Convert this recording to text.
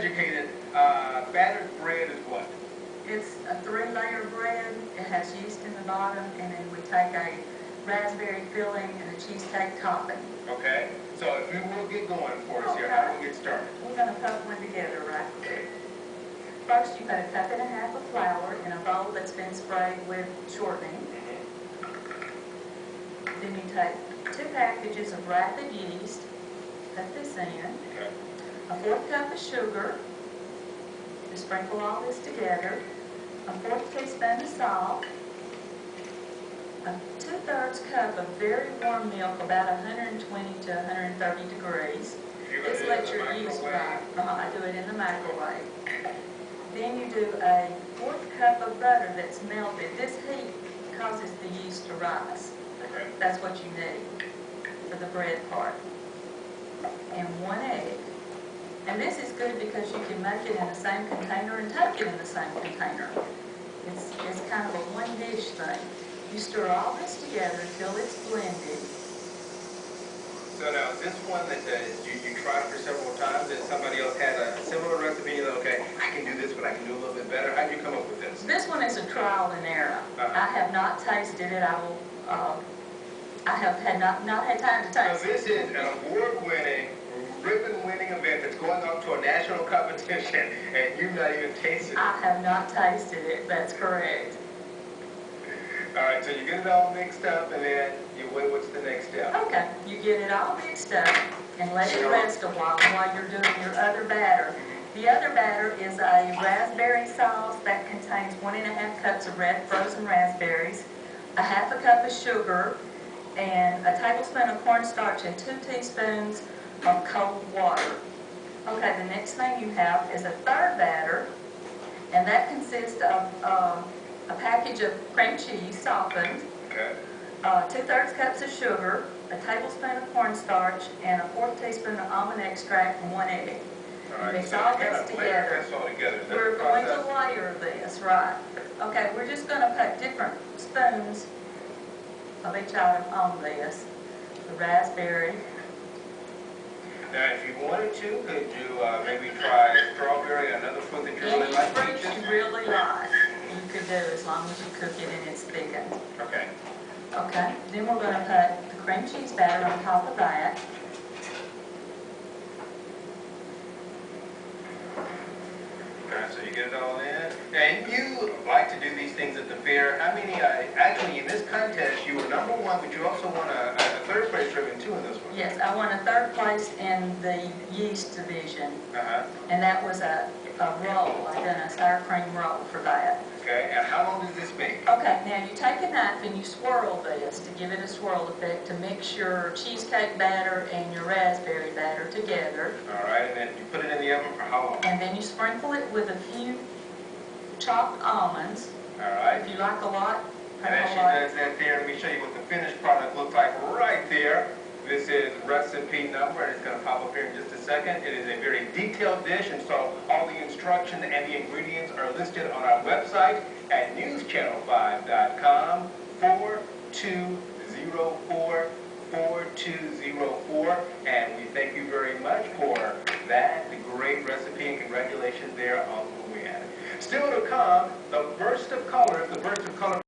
educated, battered bread is what? It's a 3-layer bread. It has yeast in the bottom, and then we take a raspberry filling and a cheesecake topping. Okay. So if you will get going for us here, how do we get started? We're going to put one together right quick. First, you put a 1.5 cups of flour in a bowl that's been sprayed with shortening. Then you take 2 packages of rapid yeast, put this in, a 1/4 cup of sugar, just sprinkle all this together, a 1/4 teaspoon of salt, a 2/3 cup of very warm milk, about 120 to 130 degrees. Just let your yeast rise. I do it in the microwave. Then you do a 1/4 cup of butter that's melted. This heat causes the yeast to rise. Okay. That's what you need for the bread part. And 1 egg. And this is good because you can make it in the same container and take it in the same container. It's kind of a one-dish thing. You stir all this together until it's blended. So now, is this one that you tried for several times, and somebody else had a similar recipe, and okay, I can do this, but I can do a little bit better? How did you come up with this? This one is a trial and error. I have not tasted it. I have not had time to taste it. So this is an award-winning, ribbon-winning event that's going up to a national competition, and you've not even tasted it. I have not tasted it. That's correct. All right, so you get it all mixed up, and then what's the next step? Okay, you get it all mixed up and let it rest a while you're doing your other batter. The other batter is a raspberry sauce that contains 1.5 cups of red frozen raspberries, a 1/2 cup of sugar, and a tablespoon of cornstarch and 2 teaspoons of cold water. Okay, the next thing you have is a third batter, and that consists of a package of cream cheese softened, 2/3 cups of sugar, a tablespoon of cornstarch, and a 1/4 teaspoon of almond extract, and 1 egg. All right, Mix so all you this gotta together. layer this all together. Is that We're the going to process? layer this, right? Okay, we're just going to put different spoons of each item on this. The raspberry. Now, if you wanted to, could you maybe try strawberry, another fruit that you really Any like? fruit you really like, you could do as long as you cook it and it's thickened. Okay. Okay, then we're going to put the cream cheese batter on top of that. Alright, so you get it all in. And you like to do these things at the fair. How many, actually in this contest you were #1, but you also won a 3rd place ribbon too in this one. Yes, I won a 3rd place in the yeast division. And that was a roll. I done a sour cream roll for that. Okay, and how long does this make? Okay, now you take a knife and you swirl this to give it a swirl effect to mix your cheesecake batter and your raspberry batter together. Alright, and then you put it in the oven for how long? And then you sprinkle it with a few chopped almonds. Alright. If you like a lot, And as she does that there, let me show you what the finished product looks like right there. This is recipe number, and it's going to pop up here in just a second. It is a very detailed dish, and so all the instructions and the ingredients are listed on our website at newschannel5.com/4204-4204. And we thank you very much for that, the great recipe, and congratulations there on who we had. Still to come, the burst of color